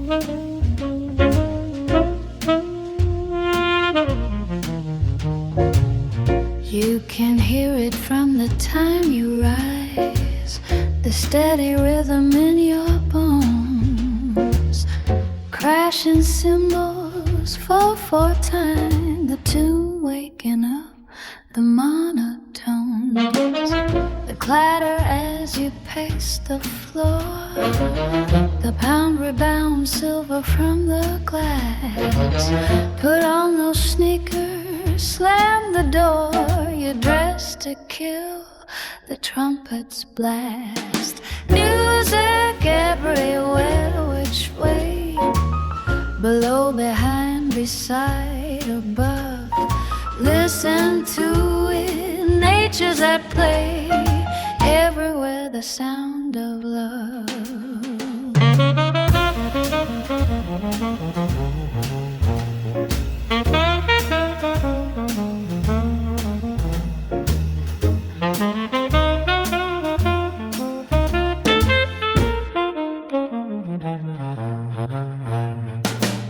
You can hear it from the time you rise, the steady rhythm in your bones. Crashing cymbals fall for time, the tune waking up the monotones. The clatter as you pace the floor, the pound rebounds silver from the glass. Put on those sneakers, slam the door. You're dressed to kill, the trumpets blast. Music everywhere, which way? Below, behind, beside, above. Listen to it, nature's at play. Everywhere the sound of love.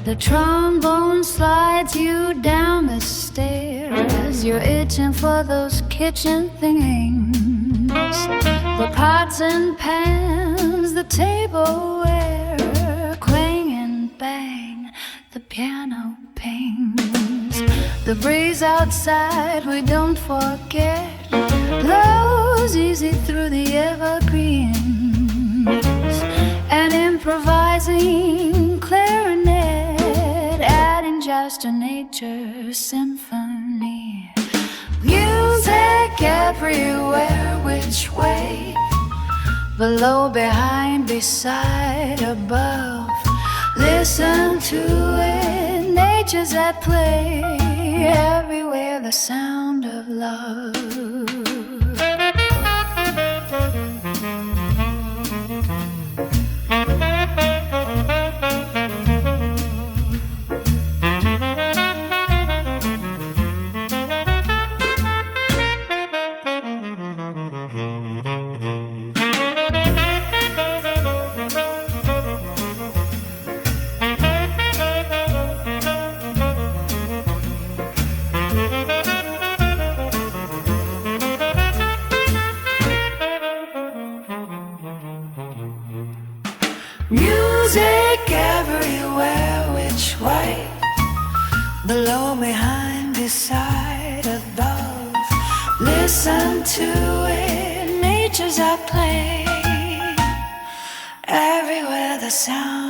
The trombone slides you down the stairs. You're itching for those kitchen things, the pots and pans, the tableware. Clang and bang, the piano pings. The breeze outside, we don't forget, blows easy through the evergreens. And improvising clarinet, adding jazz to nature's symphony. Music everywhere, which way? Below, behind, beside, above. Listen to it, nature's at play. Everywhere the sound of love. Music everywhere, which way? Below, behind, beside, above. Listen to it, nature's at play. Everywhere the sound